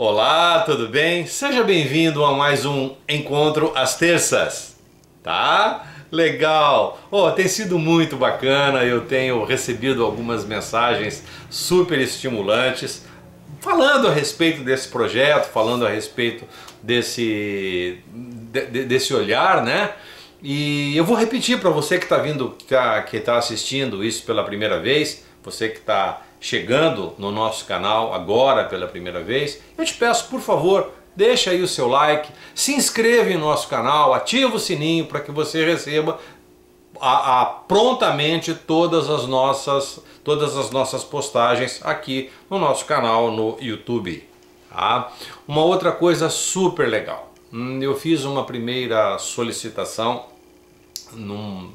Olá, tudo bem? Seja bem-vindo a mais um Encontro às Terças, tá? Legal! Tem sido muito bacana, eu tenho recebido algumas mensagens super estimulantes falando a respeito desse projeto, falando a respeito desse olhar, né? E eu vou repetir para você que está vindo, que está assistindo isso pela primeira vez, você que está chegando no nosso canal agora pela primeira vez, eu te peço, por favor, deixa aí o seu like, se inscreva em nosso canal, ativa o sininho para que você receba prontamente todas as nossas postagens aqui no nosso canal no YouTube. Tá? Uma outra coisa super legal, eu fiz uma primeira solicitação num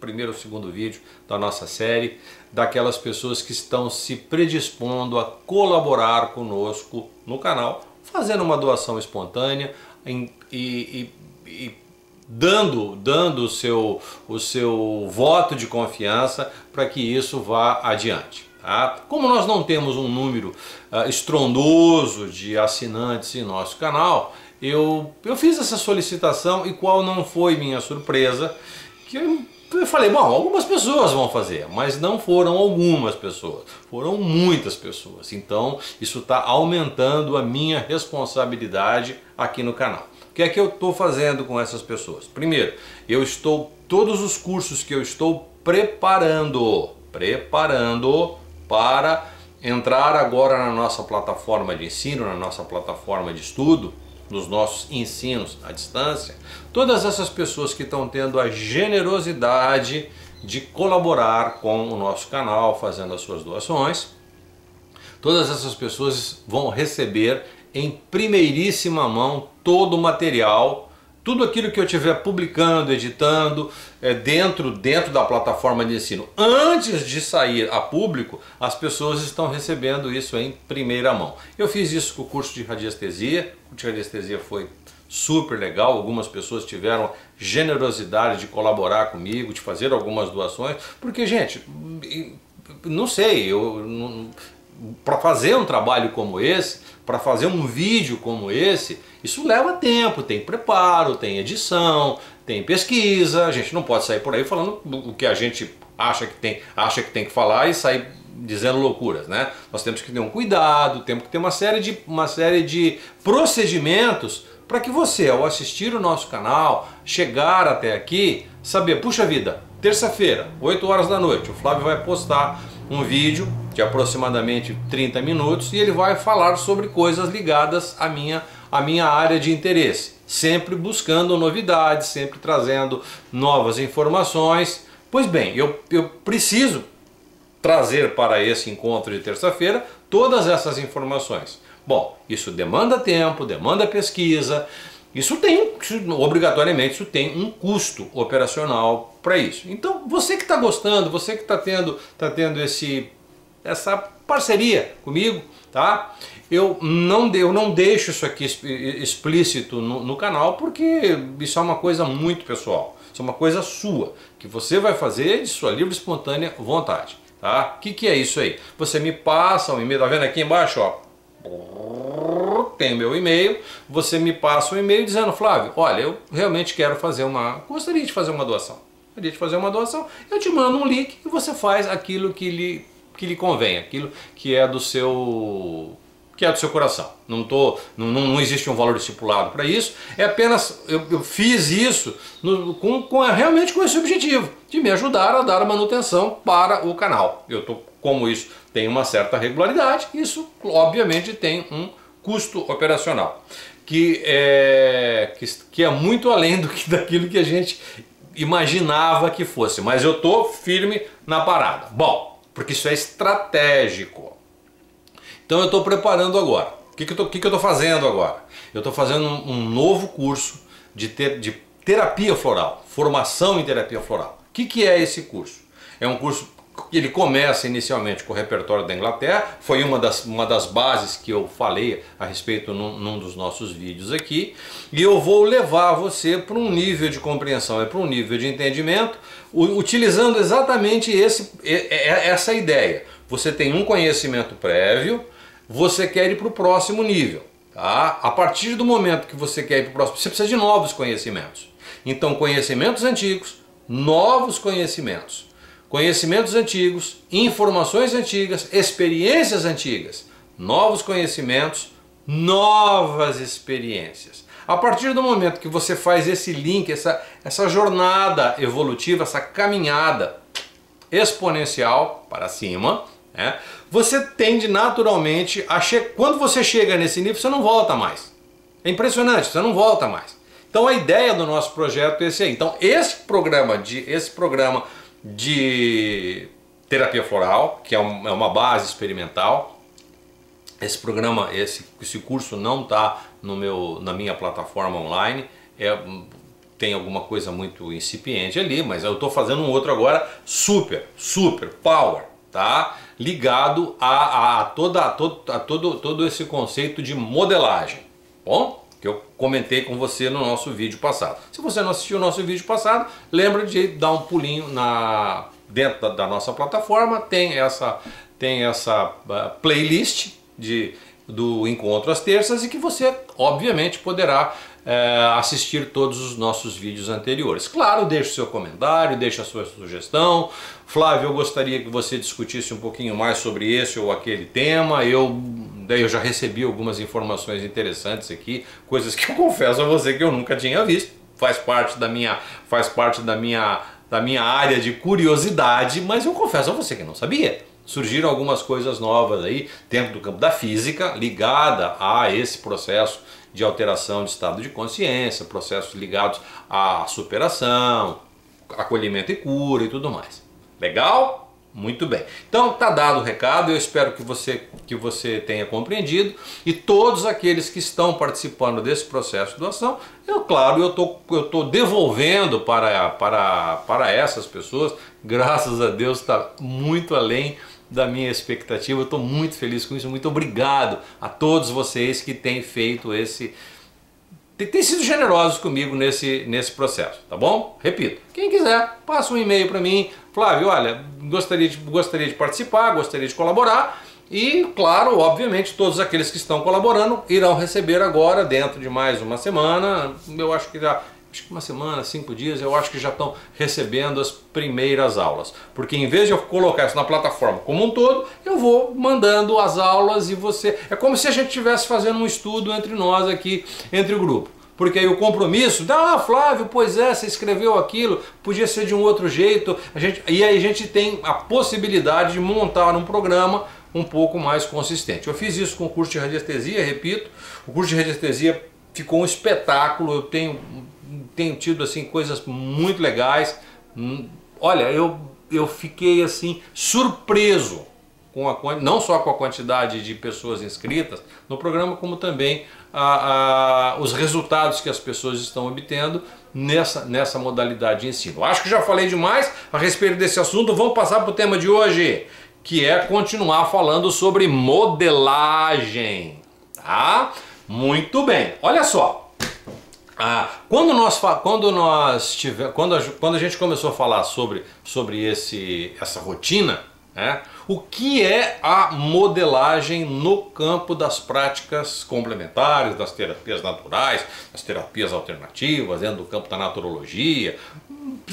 primeiro ou segundo vídeo da nossa série, daquelas pessoas que estão se predispondo a colaborar conosco no canal, fazendo uma doação espontânea e dando o seu voto de confiança para que isso vá adiante. Tá? Como nós não temos um número estrondoso de assinantes em nosso canal, eu fiz essa solicitação e qual não foi minha surpresa, que eu falei, bom, algumas pessoas vão fazer, mas não foram algumas pessoas, foram muitas pessoas. Então isso está aumentando a minha responsabilidade aqui no canal. O que é que eu estou fazendo com essas pessoas? Primeiro, todos os cursos que eu estou preparando para entrar agora na nossa plataforma de ensino, na nossa plataforma de estudo, nos nossos ensinos à distância, todas essas pessoas que estão tendo a generosidade de colaborar com o nosso canal, fazendo as suas doações, todas essas pessoas vão receber em primeiríssima mão todo o material, tudo aquilo que eu estiver publicando, editando, dentro da plataforma de ensino. Antes de sair a público, as pessoas estão recebendo isso em primeira mão. Eu fiz isso com o curso de radiestesia, o de radiestesia foi super legal, algumas pessoas tiveram generosidade de colaborar comigo, de fazer algumas doações, porque, gente, não sei, para fazer um trabalho como esse, para fazer um vídeo como esse, isso leva tempo, tem preparo, tem edição, tem pesquisa. A gente não pode sair por aí falando o que a gente acha que tem que falar e sair dizendo loucuras, né? Nós temos que ter um cuidado, temos que ter uma série de procedimentos para que você, ao assistir o nosso canal, chegar até aqui, saber, puxa vida, terça-feira, 8 horas da noite, o Flávio vai postar um vídeo de aproximadamente 30 minutos e ele vai falar sobre coisas ligadas à minha área de interesse, sempre buscando novidades, sempre trazendo novas informações. Pois bem, eu preciso trazer para esse encontro de terça-feira todas essas informações. Bom, isso demanda tempo, demanda pesquisa, obrigatoriamente isso tem um custo operacional para isso. Então você que está gostando, você que está tendo essa parceria comigo, tá? Eu não deixo isso aqui explícito no canal, porque isso é uma coisa muito pessoal, isso é uma coisa sua, que você vai fazer de sua livre e espontânea vontade, tá? O que é isso aí? Você me passa um e-mail, tá vendo aqui embaixo, ó? Tem o meu e-mail, você me passa um e-mail dizendo, Flávio, olha, eu realmente gostaria de fazer uma doação. Eu te mando um link e você faz aquilo que lhe convém, aquilo que é do seu coração. Não existe um valor estipulado para isso, é apenas eu fiz isso realmente com esse objetivo, de me ajudar a dar a manutenção para o canal. Como isso tem uma certa regularidade, isso obviamente tem um custo operacional, que é muito além daquilo que a gente imaginava que fosse, mas eu estou firme na parada. Bom, porque isso é estratégico. Então eu estou preparando agora. O que eu estou fazendo agora? Eu estou fazendo um novo curso de terapia floral, formação em terapia floral. O que é esse curso? É um curso que ele começa inicialmente com o repertório da Inglaterra, foi uma das bases que eu falei a respeito num dos nossos vídeos aqui, e eu vou levar você para um nível de compreensão e para um nível de entendimento, utilizando exatamente essa ideia. Você tem um conhecimento prévio, você quer ir para o próximo nível. Tá? A partir do momento que você quer ir para o próximo, você precisa de novos conhecimentos. Então, conhecimentos antigos, novos conhecimentos. Conhecimentos antigos, informações antigas, experiências antigas. Novos conhecimentos, novas experiências. A partir do momento que você faz esse link, essa jornada evolutiva, essa caminhada exponencial para cima, né, você tende naturalmente a quando você chega nesse nível, você não volta mais. É impressionante, você não volta mais. Então a ideia do nosso projeto é esse aí. Então esse programa de terapia floral, que é uma base experimental, esse curso não está na minha plataforma online, tem alguma coisa muito incipiente ali, mas eu estou fazendo um outro agora super power, tá? Ligado a todo esse conceito de modelagem, bom? Que eu comentei com você no nosso vídeo passado. Se você não assistiu o nosso vídeo passado, lembra de dar um pulinho dentro da nossa plataforma, tem essa playlist do Encontro às Terças, e que você obviamente poderá assistir todos os nossos vídeos anteriores. Claro, deixe o seu comentário, deixe a sua sugestão. Flávio, eu gostaria que você discutisse um pouquinho mais sobre esse ou aquele tema. Daí eu já recebi algumas informações interessantes aqui, coisas que eu confesso a você que eu nunca tinha visto. Faz parte da minha área de curiosidade, mas eu confesso a você que não sabia. Surgiram algumas coisas novas aí dentro do campo da física, ligada a esse processo de alteração de estado de consciência, processos ligados à superação, acolhimento e cura e tudo mais. Legal? Muito bem. Então tá dado o recado, eu espero que você tenha compreendido, e todos aqueles que estão participando desse processo de doação, eu tô devolvendo para essas pessoas. Graças a Deus está muito além da minha expectativa, eu estou muito feliz com isso. Muito obrigado a todos vocês que têm feito tem sido generosos comigo nesse processo, tá bom? Repito, quem quiser, passa um e-mail para mim: Flávio, olha, gostaria de participar, gostaria de colaborar. E claro, obviamente, todos aqueles que estão colaborando irão receber agora, dentro de mais uma semana, eu acho que uma semana, 5 dias, eu acho que já estão recebendo as primeiras aulas. Porque em vez de eu colocar isso na plataforma como um todo, eu vou mandando as aulas, e é como se a gente estivesse fazendo um estudo entre nós aqui, entre o grupo. Porque aí o compromisso, Flávio, pois é, você escreveu aquilo, podia ser de um outro jeito. E aí a gente tem a possibilidade de montar um programa um pouco mais consistente. Eu fiz isso com o curso de radiestesia, repito, o curso de radiestesia ficou um espetáculo. Eu tenho tido assim coisas muito legais. Olha, eu fiquei assim surpreso não só com a quantidade de pessoas inscritas no programa, como também os resultados que as pessoas estão obtendo nessa modalidade de ensino. Acho que já falei demais a respeito desse assunto. Vamos passar para o tema de hoje, que é continuar falando sobre modelagem, tá? Muito bem, olha só. Quando a gente começou a falar sobre essa rotina, né, o que é a modelagem no campo das práticas complementares, das terapias naturais, das terapias alternativas, dentro do campo da naturologia,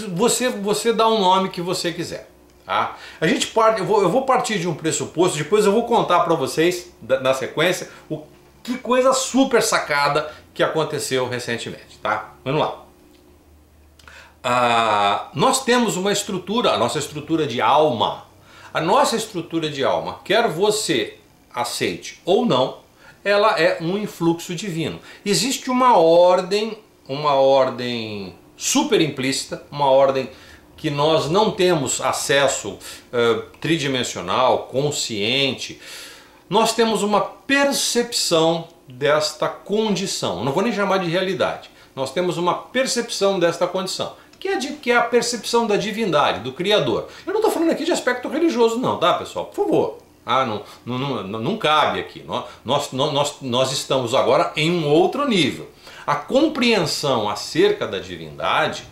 você dá um nome que você quiser. Tá? Eu vou partir de um pressuposto, depois eu vou contar para vocês na sequência que coisa super sacada que aconteceu recentemente, tá? Vamos lá. Nós temos uma estrutura, a nossa estrutura de alma. A nossa estrutura de alma, quer você aceite ou não, ela é um influxo divino. Existe uma ordem super implícita, uma ordem que nós não temos acesso tridimensional, consciente. Nós temos uma percepção desta condição, não vou nem chamar de realidade, nós temos uma percepção desta condição, que é a percepção da divindade, do Criador. Eu não estou falando aqui de aspecto religioso não, tá pessoal? Por favor, não cabe aqui, nós estamos agora em um outro nível. A compreensão acerca da divindade,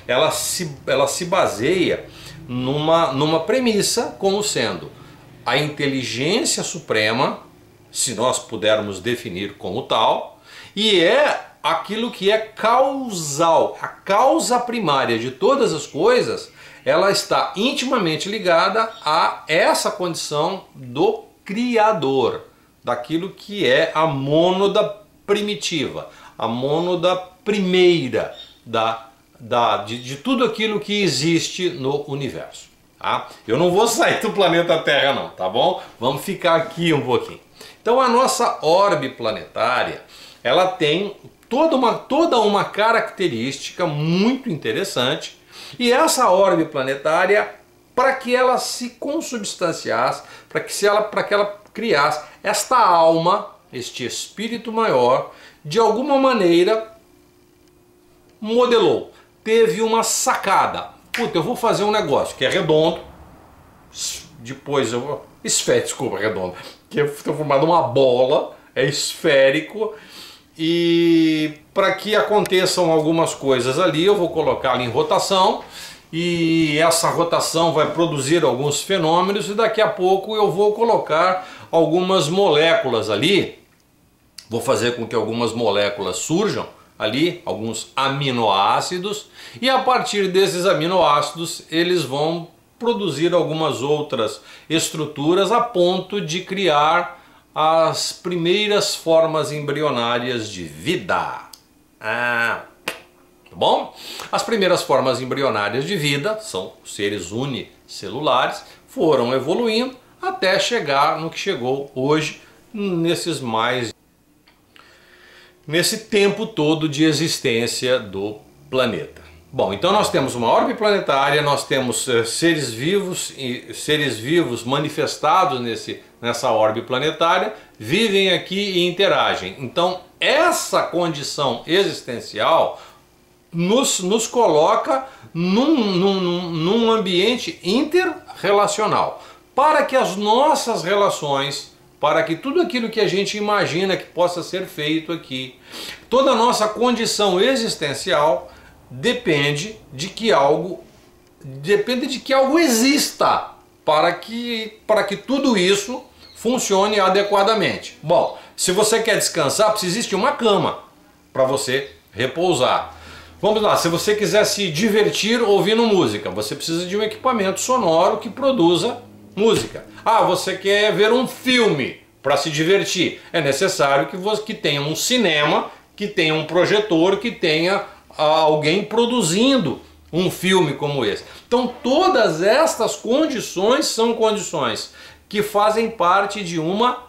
ela se baseia numa premissa como sendo a inteligência suprema, se nós pudermos definir como tal, e é aquilo que é causal. A causa primária de todas as coisas, ela está intimamente ligada a essa condição do Criador, daquilo que é a mônada primitiva, a mônada primeira de tudo aquilo que existe no universo. Tá? Eu não vou sair do planeta Terra não, tá bom? Vamos ficar aqui um pouquinho. Então a nossa orbe planetária, ela tem toda uma característica muito interessante, e essa orbe planetária, para que ela se consubstanciasse, para que ela criasse esta alma, este espírito maior, de alguma maneira modelou, teve uma sacada. Puta, eu vou fazer um negócio que é redondo, depois eu vou... esférico, desculpa, redondo, que é formado uma bola, é esférico, e para que aconteçam algumas coisas ali, eu vou colocar ali em rotação, e essa rotação vai produzir alguns fenômenos, e daqui a pouco eu vou colocar algumas moléculas ali, vou fazer com que algumas moléculas surjam ali, alguns aminoácidos, e a partir desses aminoácidos eles vão produzir algumas outras estruturas a ponto de criar as primeiras formas embrionárias de vida. Tá bom? As primeiras formas embrionárias de vida são seres unicelulares, foram evoluindo até chegar no que chegou hoje, nesse tempo todo de existência do planeta. Bom, então nós temos uma orbe planetária, nós temos seres vivos manifestados nessa orbe planetária, vivem aqui e interagem. Então essa condição existencial nos coloca num ambiente interrelacional, para que as nossas relações, para que tudo aquilo que a gente imagina que possa ser feito aqui, toda a nossa condição existencial depende de que algo exista para que tudo isso funcione adequadamente. Bom, se você quer descansar, precisa existir uma cama para você repousar. Vamos lá, se você quiser se divertir ouvindo música, você precisa de um equipamento sonoro que produza música. Ah, você quer ver um filme para se divertir, é necessário que tenha um cinema, que tenha um projetor, que tenha alguém produzindo um filme como esse. Então todas estas condições são condições que fazem parte de uma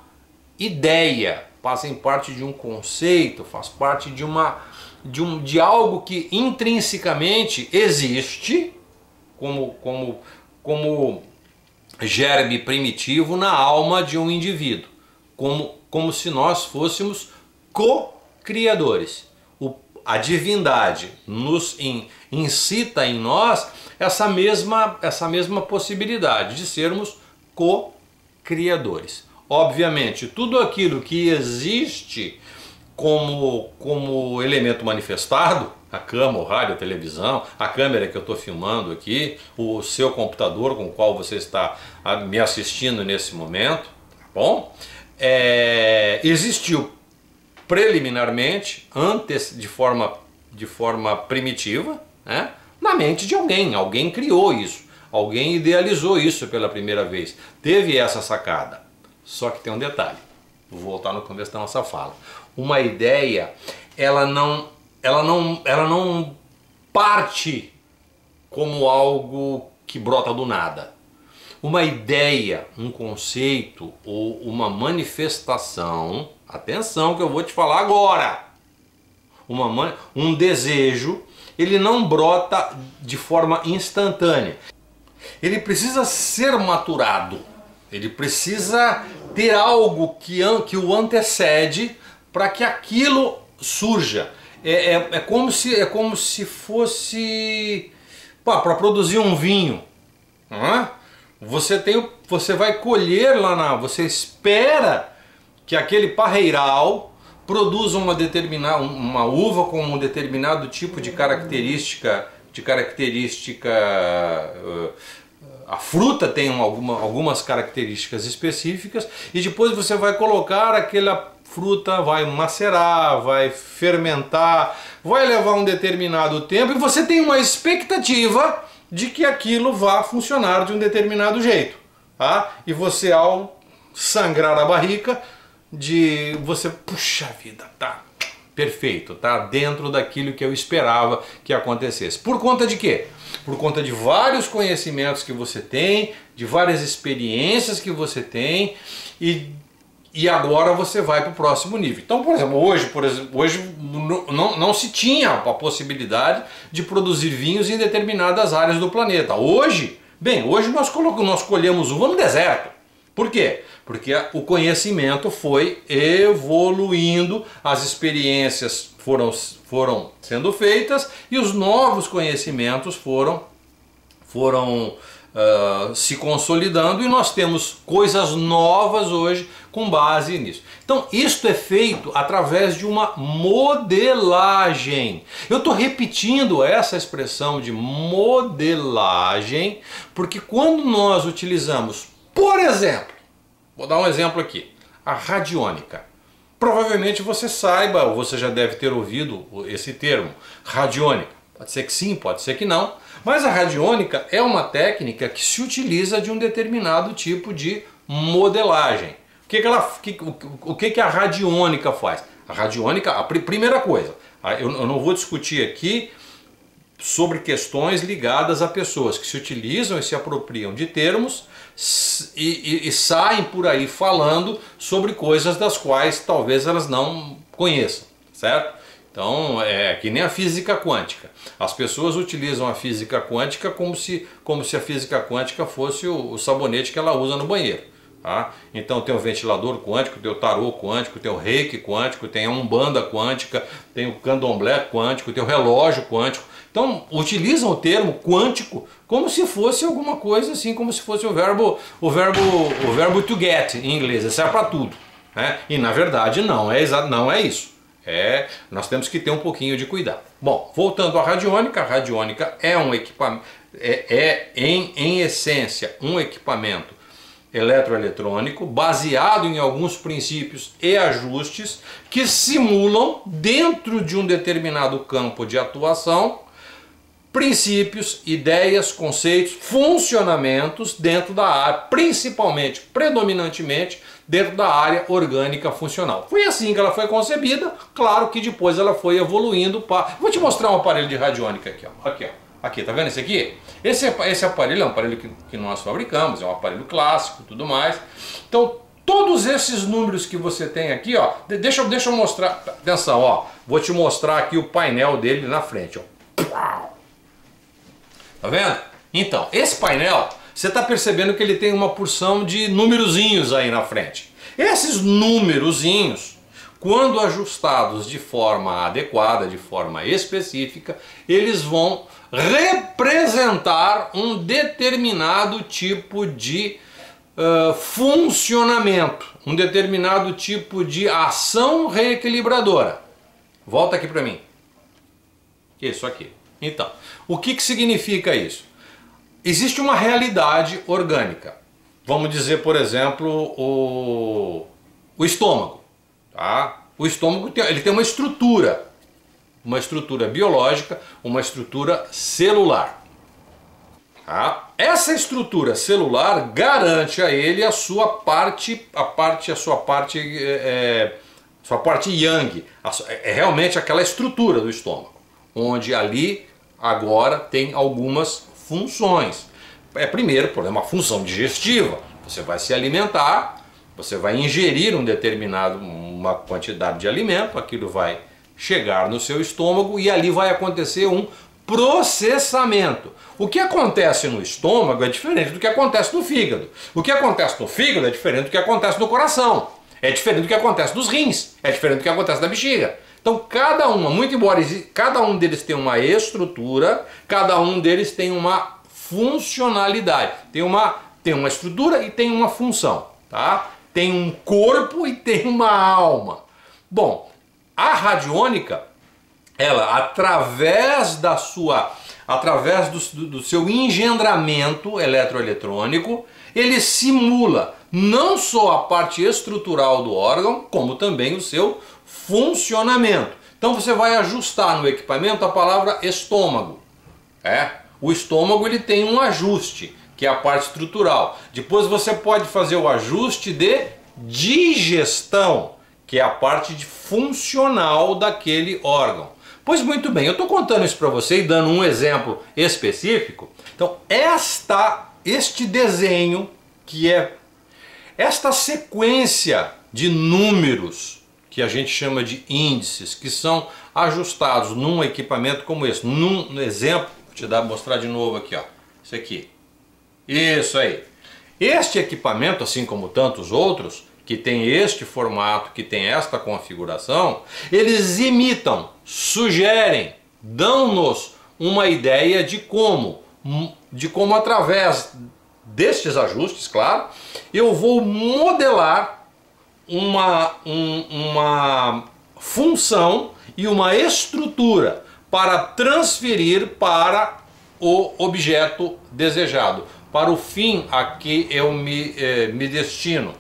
ideia, fazem parte de um conceito, faz parte de algo que intrinsecamente existe como germe primitivo na alma de um indivíduo, como se nós fôssemos co-criadores. A divindade nos incita em nós essa mesma possibilidade de sermos co-criadores. Obviamente, tudo aquilo que existe como elemento manifestado, a cama, o rádio, a televisão, a câmera que eu estou filmando aqui, o seu computador com o qual você está me assistindo nesse momento, tá bom? Existiu preliminarmente, antes de forma primitiva, né, na mente de alguém criou isso, alguém idealizou isso pela primeira vez, teve essa sacada. Só que tem um detalhe, vou voltar no começo da nossa fala. Uma ideia, ela não parte como algo que brota do nada. Uma ideia, um conceito ou uma manifestação, atenção que eu vou te falar agora, um desejo, ele não brota de forma instantânea. Ele precisa ser maturado, ele precisa ter algo que o antecede para que aquilo surja. É como se fosse para produzir um vinho. Você vai colher você espera que aquele parreiral produza uma uva com um determinado tipo de característica A fruta tem algumas características específicas e depois você vai colocar aquela fruta, vai macerar, vai fermentar, vai levar um determinado tempo e você tem uma expectativa de que aquilo vá funcionar de um determinado jeito, tá? E você, ao sangrar a barriga, você, puxa vida, tá perfeito, tá dentro daquilo que eu esperava que acontecesse. Por conta de quê? Por conta de vários conhecimentos que você tem, de várias experiências que você tem e agora você vai para o próximo nível. Então, por exemplo, hoje não se tinha a possibilidade de produzir vinhos em determinadas áreas do planeta. Hoje nós colhemos uva no deserto. Por quê? Porque o conhecimento foi evoluindo, as experiências foram sendo feitas e os novos conhecimentos foram se consolidando e nós temos coisas novas hoje com base nisso. Então isto é feito através de uma modelagem. Eu estou repetindo essa expressão de modelagem porque quando nós utilizamos, por exemplo, vou dar um exemplo aqui, a radiônica. Provavelmente você saiba, ou você já deve ter ouvido esse termo, radiônica. Pode ser que sim, pode ser que não. Mas a radiônica é uma técnica que se utiliza de um determinado tipo de modelagem. O que a radiônica faz? A radiônica, a primeira coisa, eu não vou discutir aqui sobre questões ligadas a pessoas que se utilizam e se apropriam de termos e saem por aí falando sobre coisas das quais talvez elas não conheçam, certo? Então é que nem a física quântica. As pessoas utilizam a física quântica como se a física quântica fosse o sabonete que ela usa no banheiro. Tá? Então tem o ventilador quântico, tem o tarô quântico, tem o reiki quântico, tem a umbanda quântica, tem o candomblé quântico, tem o relógio quântico. Então utilizam o termo quântico como se fosse alguma coisa assim, como se fosse o verbo to get em inglês, isso é para tudo, né? E na verdade não é isso. Nós temos que ter um pouquinho de cuidado. Bom, voltando à radiônica, a radiônica é um equipamento, em essência um equipamento eletroeletrônico baseado em alguns princípios e ajustes que simulam dentro de um determinado campo de atuação princípios, ideias, conceitos, funcionamentos dentro da área, principalmente, predominantemente dentro da área orgânica funcional. Foi assim que ela foi concebida, claro que depois ela foi evoluindo para... Vou te mostrar um aparelho de radiônica aqui, ó. Aqui, tá vendo esse aqui? Esse aparelho é um aparelho que nós fabricamos, é um aparelho clássico e tudo mais. Então, todos esses números que você tem aqui, ó, deixa eu mostrar, atenção, ó, vou te mostrar aqui o painel dele na frente, ó. Tá vendo? Então, esse painel, você está percebendo que ele tem uma porção de numerozinhos aí na frente. Esses numerozinhos, quando ajustados de forma adequada, de forma específica, eles vão representar um determinado tipo de funcionamento, um determinado tipo de ação reequilibradora. Volta aqui para mim. Isso aqui. Então, o que significa isso? Existe uma realidade orgânica. Vamos dizer, por exemplo, o estômago. Tá? O estômago ele tem uma estrutura biológica, uma estrutura celular. Tá? Essa estrutura celular garante a ele a sua parte yang, é realmente aquela estrutura do estômago, onde ali agora tem algumas funções. Primeiro, por exemplo, uma função digestiva. Você vai se alimentar, você vai ingerir uma quantidade de alimento, aquilo vai chegar no seu estômago e ali vai acontecer um processamento. O que acontece no estômago é diferente do que acontece no fígado. O que acontece no fígado é diferente do que acontece no coração. É diferente do que acontece nos rins. É diferente do que acontece na bexiga. Então muito embora cada um deles tenha uma estrutura, cada um deles tem uma funcionalidade. Tem uma estrutura e tem uma função. Tá? Tem um corpo e tem uma alma. Bom, a radiônica, ela, através da sua através do seu engendramento eletroeletrônico, ele simula não só a parte estrutural do órgão, como também o seu funcionamento. Então você vai ajustar no equipamento a palavra estômago. O estômago ele tem um ajuste, que é a parte estrutural. Depois você pode fazer o ajuste de digestão, que é a parte funcional daquele órgão. Pois muito bem, eu estou contando isso para você e dando um exemplo específico. Então este desenho, que é esta sequência de números, que a gente chama de índices, que são ajustados num equipamento como esse. Num exemplo, vou mostrar de novo aqui, ó. Isso aqui. Isso aí. Este equipamento, assim como tantos outros, que tem este formato, que tem esta configuração, eles imitam, sugerem, dão-nos uma ideia de como através destes ajustes, claro, eu vou modelar uma função e uma estrutura para transferir para o objeto desejado, para o fim a que eu me destino,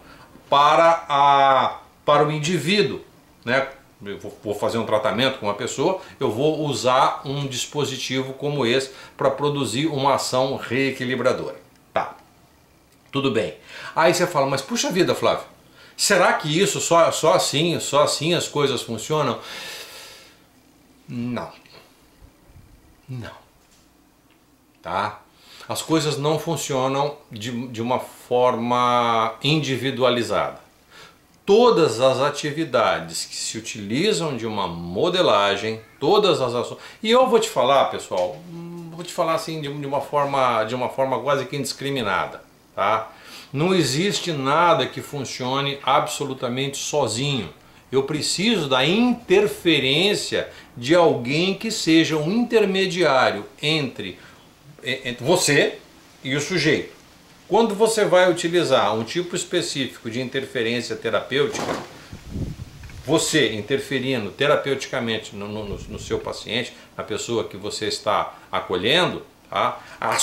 para o indivíduo, né? Eu vou fazer um tratamento com uma pessoa, eu vou usar um dispositivo como esse para produzir uma ação reequilibradora. Tá, tudo bem. Aí você fala, mas puxa vida, Flávio, será que isso só assim as coisas funcionam? Não. Tá? As coisas não funcionam de uma forma individualizada. Todas as atividades que se utilizam de uma modelagem, todas as ações... E eu vou te falar, pessoal, vou te falar assim de uma forma quase que indiscriminada, tá? Não existe nada que funcione absolutamente sozinho. Eu preciso da interferência de alguém que seja um intermediário entre você e o sujeito. Quando você vai utilizar um tipo específico de interferência terapêutica, você interferindo terapeuticamente no seu paciente, na pessoa que você está acolhendo, tá? a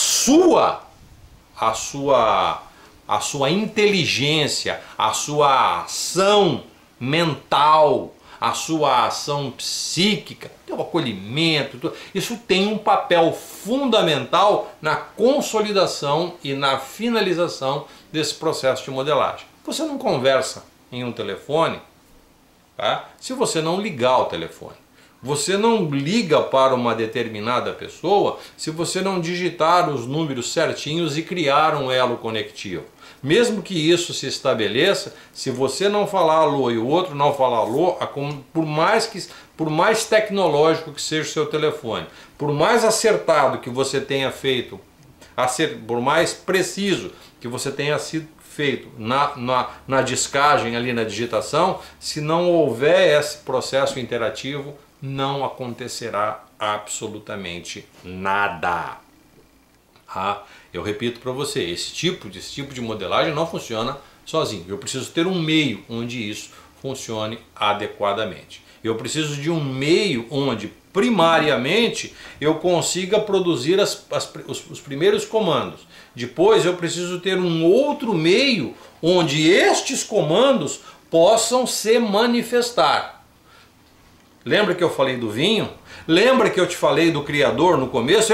sua inteligência, a sua ação mental, a sua ação psíquica, o acolhimento, isso tem um papel fundamental na consolidação e na finalização desse processo de modelagem. Você não conversa em um telefone, tá? Se você não ligar o telefone. Você não liga para uma determinada pessoa se você não digitar os números certinhos e criar um elo conectivo. Mesmo que isso se estabeleça, se você não falar alô e o outro não falar alô, por mais tecnológico que seja o seu telefone, por mais acertado que você tenha feito, por mais preciso que você tenha sido feito na discagem ali na digitação, se não houver esse processo interativo, não acontecerá absolutamente nada. Eu repito para você, esse tipo de modelagem não funciona sozinho. Eu preciso ter um meio onde isso funcione adequadamente. Eu preciso de um meio onde, primariamente, eu consiga produzir os primeiros comandos. Depois eu preciso ter um outro meio onde estes comandos possam se manifestar. Lembra que eu falei do vinho? Lembra que eu te falei do Criador no começo?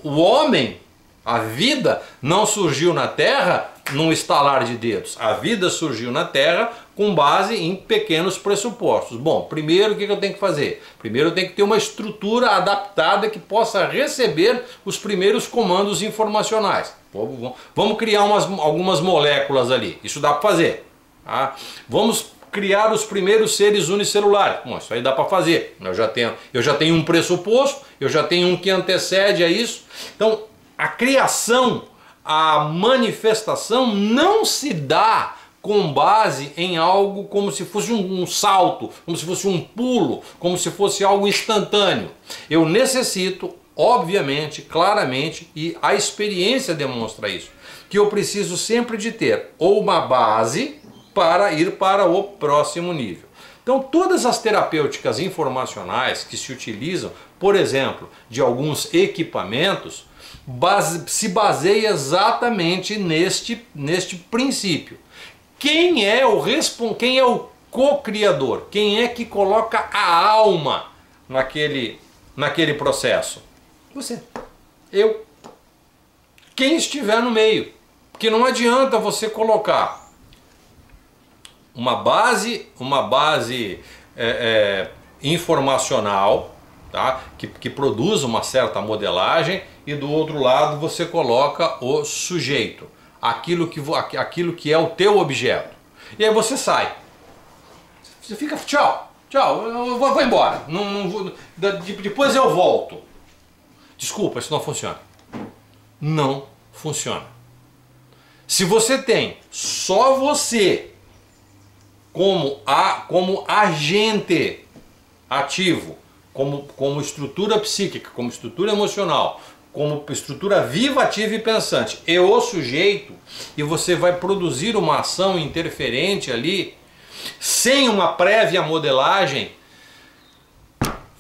O homem, a vida, não surgiu na Terra num estalar de dedos. A vida surgiu na Terra com base em pequenos pressupostos. Bom, primeiro o que eu tenho que fazer? Primeiro eu tenho que ter uma estrutura adaptada que possa receber os primeiros comandos informacionais. Vamos criar algumas moléculas ali. Isso dá para fazer. Tá? Vamos criar os primeiros seres unicelulares. Bom, isso aí dá para fazer. Eu já tenho um pressuposto, eu já tenho um que antecede a isso. Então, a criação, a manifestação não se dá com base em algo como se fosse um salto, como se fosse um pulo, como se fosse algo instantâneo. Eu necessito, obviamente, claramente, e a experiência demonstra isso, que eu preciso sempre de ter ou uma base para ir para o próximo nível. Então todas as terapêuticas informacionais que se utilizam, por exemplo, de alguns equipamentos, se baseia exatamente neste princípio. Quem é o co-criador? Quem é que coloca a alma naquele processo? Você. Eu. Quem estiver no meio. Porque não adianta você colocar uma base informacional, tá? que produz uma certa modelagem, e do outro lado você coloca o sujeito, aquilo que é o teu objeto. E aí você sai. Você fica, tchau, eu vou embora. Depois eu volto. Desculpa, isso não funciona. Não funciona. Se você tem só você como agente ativo, como estrutura psíquica, como estrutura emocional, como estrutura viva, ativa e pensante, e o sujeito, e você vai produzir uma ação interferente ali, sem uma prévia modelagem,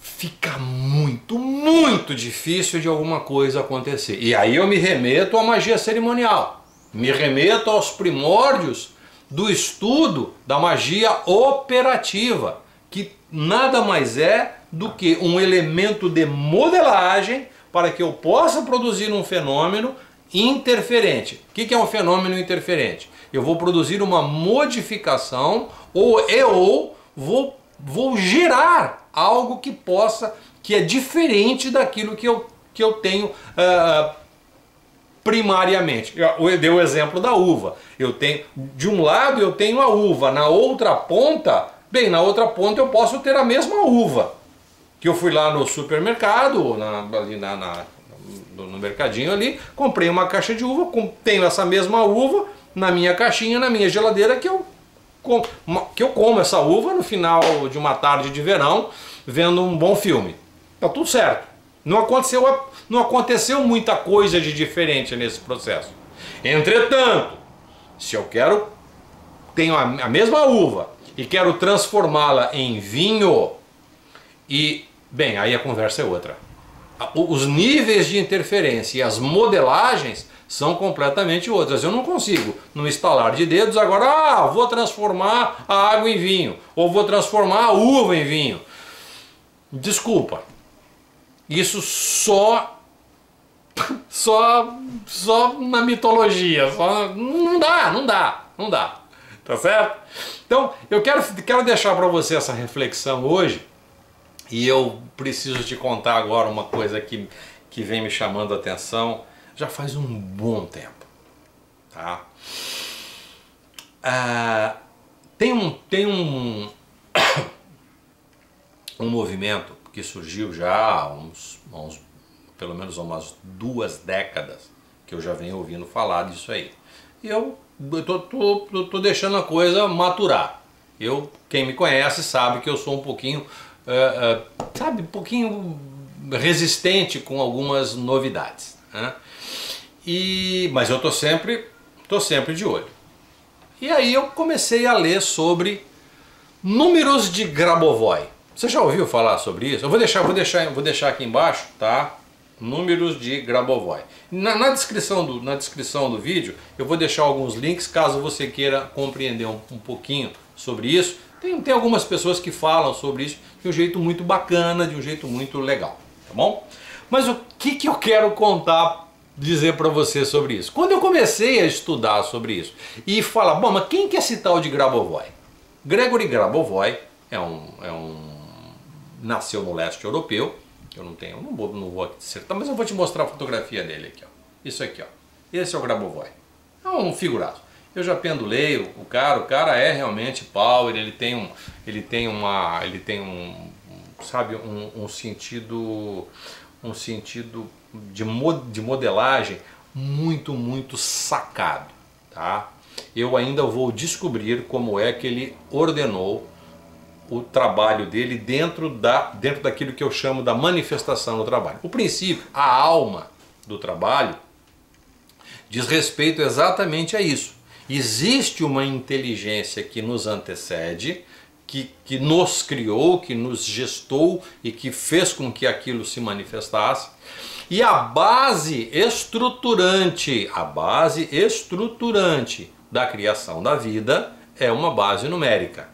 fica muito difícil de alguma coisa acontecer. E aí eu me remeto à magia cerimonial, me remeto aos primórdios do estudo da magia operativa, que nada mais é do que um elemento de modelagem para que eu possa produzir um fenômeno interferente. O que é um fenômeno interferente? Eu vou produzir uma modificação ou vou gerar algo que é diferente daquilo que eu tenho primariamente. Eu dei o exemplo da uva. De um lado eu tenho a uva, na outra ponta, na outra ponta eu posso ter a mesma uva. Que eu fui lá no supermercado, no mercadinho ali, comprei uma caixa de uva, tenho essa mesma uva na minha caixinha, na minha geladeira, que eu como essa uva no final de uma tarde de verão, vendo um bom filme. Tá tudo certo. Não aconteceu muita coisa de diferente nesse processo. Entretanto, se eu tenho a mesma uva e quero transformá-la em vinho, aí a conversa é outra. Os níveis de interferência e as modelagens são completamente outras. Eu não consigo, num estalar de dedos, agora vou transformar a água em vinho, ou vou transformar a uva em vinho. Desculpa. Isso só na mitologia. Não dá. Tá certo? Então, eu quero deixar para você essa reflexão hoje, e eu preciso te contar agora uma coisa que vem me chamando a atenção já faz um bom tempo. Tá? Tem um movimento que surgiu já há pelo menos umas 2 décadas que eu já venho ouvindo falar disso aí. E eu tô deixando a coisa maturar. Quem me conhece sabe que eu sou um pouquinho, um pouquinho resistente com algumas novidades, né? Mas eu tô sempre de olho. E aí eu comecei a ler sobre números de Grabovoi. Você já ouviu falar sobre isso? Eu vou deixar aqui embaixo, tá? Números de Grabovoi. Na descrição do vídeo eu vou deixar alguns links caso você queira compreender um pouquinho sobre isso. Tem algumas pessoas que falam sobre isso de um jeito muito bacana, de um jeito muito legal, tá bom? Mas o que eu quero dizer para você sobre isso? Quando eu comecei a estudar sobre isso e falar, bom, mas quem que é esse tal de Grabovoi? Gregory Grabovoi nasceu no leste europeu. Eu não vou acertar, mas eu vou te mostrar a fotografia dele aqui, ó. Isso aqui, ó. Esse é o Grabovoi. É um figurado. Eu já pendulei o cara é realmente power, ele tem um sentido de modelagem muito sacado, tá? Eu ainda vou descobrir como é que ele ordenou o trabalho dele dentro daquilo que eu chamo da manifestação do trabalho. O princípio, a alma do trabalho, diz respeito exatamente a isso. Existe uma inteligência que nos antecede, que nos criou, que nos gestou e que fez com que aquilo se manifestasse. E a base estruturante da criação da vida é uma base numérica.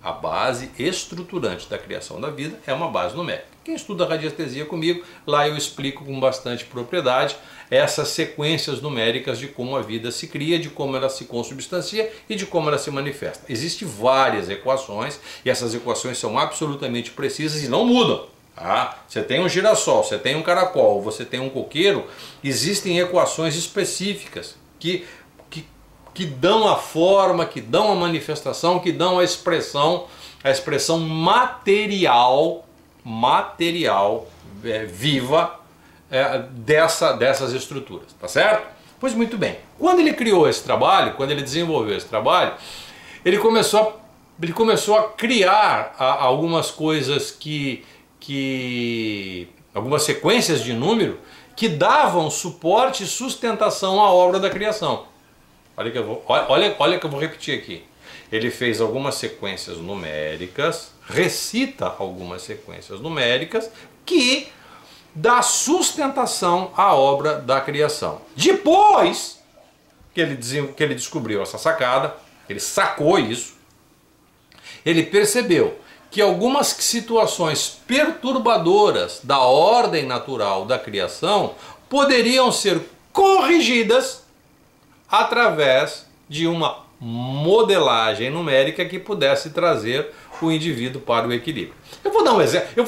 A base estruturante da criação da vida é uma base numérica. Quem estuda radiestesia comigo, lá eu explico com bastante propriedade essas sequências numéricas de como a vida se cria, de como ela se consubstancia e de como ela se manifesta. Existem várias equações e essas equações são absolutamente precisas e não mudam. Você tem um girassol, você tem um caracol, você tem um coqueiro, existem equações específicas que dão a forma, que dão a manifestação, que dão a expressão material viva dessas estruturas, tá certo? Pois muito bem, quando ele criou esse trabalho, quando ele desenvolveu esse trabalho, ele começou a criar algumas coisas algumas sequências de número que davam suporte e sustentação à obra da criação. Olha que eu vou repetir aqui. Ele fez algumas sequências numéricas, recita algumas sequências numéricas que dá sustentação à obra da criação. Depois que ele descobriu essa sacada, ele sacou isso, ele percebeu que algumas situações perturbadoras da ordem natural da criação poderiam ser corrigidas através de uma modelagem numérica que pudesse trazer o indivíduo para o equilíbrio. Eu vou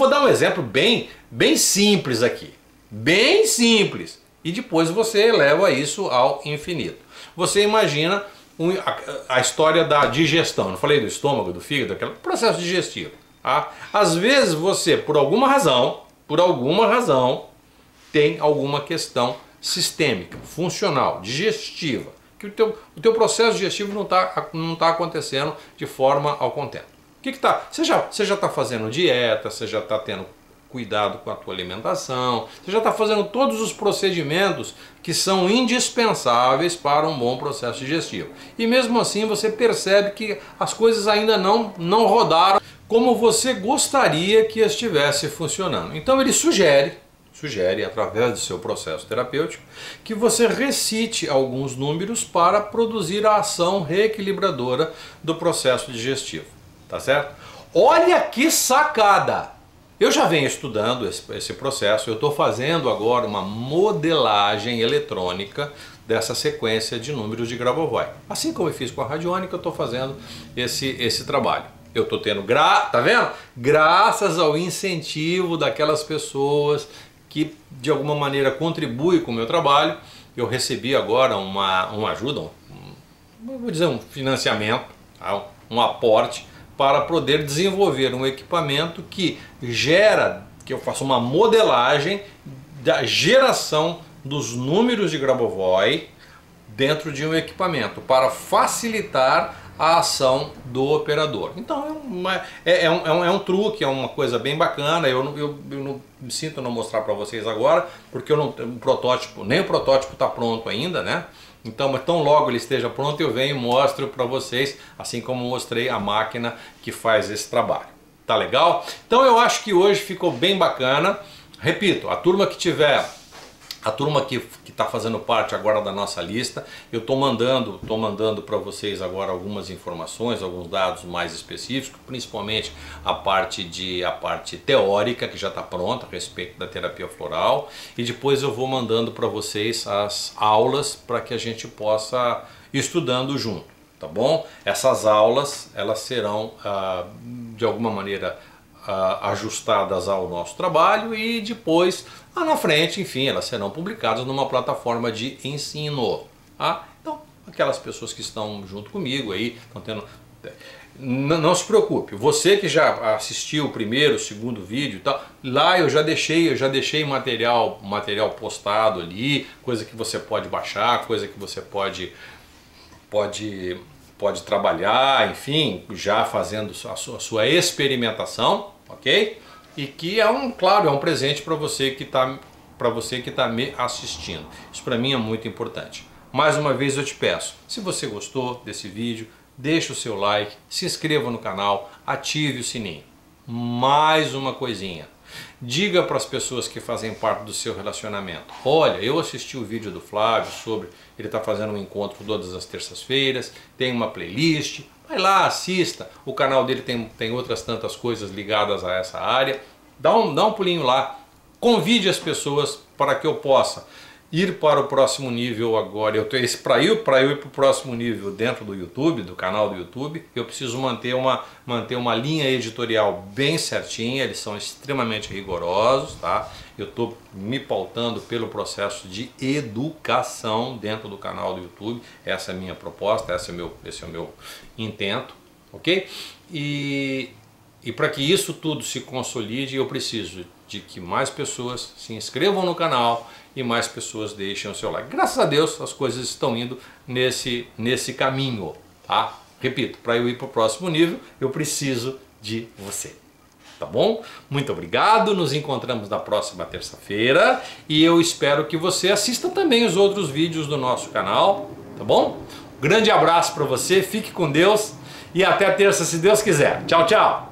dar um exemplo bem simples aqui, bem simples, e depois você eleva isso ao infinito. Você imagina a história da digestão. Eu não falei do estômago, do fígado, aquele processo digestivo. Às vezes você, por alguma razão, tem alguma questão sistêmica, funcional, digestiva, que o teu processo digestivo não tá acontecendo de forma ao contento. Você já está fazendo dieta, você já está tendo cuidado com a tua alimentação, você já está fazendo todos os procedimentos que são indispensáveis para um bom processo digestivo. E mesmo assim você percebe que as coisas ainda não rodaram como você gostaria que estivesse funcionando. Então ele sugere, através do seu processo terapêutico, que você recite alguns números para produzir a ação reequilibradora do processo digestivo. Tá certo? Olha que sacada! Eu já venho estudando esse processo, eu estou fazendo agora uma modelagem eletrônica dessa sequência de números de Grabovoi. Assim como eu fiz com a radiônica, eu estou fazendo esse trabalho. Eu estou tendo, tá vendo? Graças ao incentivo daquelas pessoas que de alguma maneira contribuem com o meu trabalho, eu recebi agora uma ajuda, vou dizer um financiamento, um aporte, para poder desenvolver um equipamento que eu faça uma modelagem da geração dos números de Grabovoi dentro de um equipamento, para facilitar a ação do operador. Então é um truque, é uma coisa bem bacana. Eu não me sinto não mostrar para vocês agora, porque nem o protótipo está pronto ainda, né? Então, tão logo ele esteja pronto, eu venho e mostro para vocês, assim como mostrei a máquina que faz esse trabalho. Tá legal? Então eu acho que hoje ficou bem bacana. Repito, a turma que está fazendo parte agora da nossa lista, eu estou mandando para vocês agora algumas informações, alguns dados mais específicos, principalmente a parte teórica, que já está pronta a respeito da terapia floral, e depois eu vou mandando para vocês as aulas para que a gente possa ir estudando junto, tá bom? Essas aulas, elas serão de alguma maneira ajustadas ao nosso trabalho e depois, lá na frente, enfim, elas serão publicadas numa plataforma de ensino. Então, aquelas pessoas que estão junto comigo aí, estão tendo... Não se preocupe, você que já assistiu o primeiro, o segundo vídeo e tal, lá eu já deixei material postado ali, coisa que você pode baixar, coisa que você pode trabalhar, enfim, já fazendo a sua experimentação, ok? E que claro, é um presente para você que está me assistindo. Isso para mim é muito importante. mais uma vez eu te peço, se você gostou desse vídeo, deixa o seu like, se inscreva no canal, ative o sininho. Mais uma coisinha, diga para as pessoas que fazem parte do seu relacionamento: olha, eu assisti o vídeo do Flávio sobre, ele está fazendo um encontro todas as terças-feiras, tem uma playlist, vai lá, assista, o canal dele tem outras tantas coisas ligadas a essa área, dá um pulinho lá, convide as pessoas para que eu possa ir para o próximo nível agora. Para eu ir para o próximo nível dentro do YouTube, do canal do YouTube, eu preciso manter uma linha editorial bem certinha, eles são extremamente rigorosos, tá? Eu estou me pautando pelo processo de educação dentro do canal do YouTube, essa é a minha proposta, esse é o meu intento, ok? E para que isso tudo se consolide, eu preciso de que mais pessoas se inscrevam no canal e mais pessoas deixem o seu like. Graças a Deus as coisas estão indo nesse caminho, tá? Repito, para eu ir para o próximo nível, eu preciso de você, tá bom? Muito obrigado, nos encontramos na próxima terça-feira e eu espero que você assista também os outros vídeos do nosso canal, tá bom? Grande abraço para você, fique com Deus e até terça se Deus quiser. Tchau, tchau!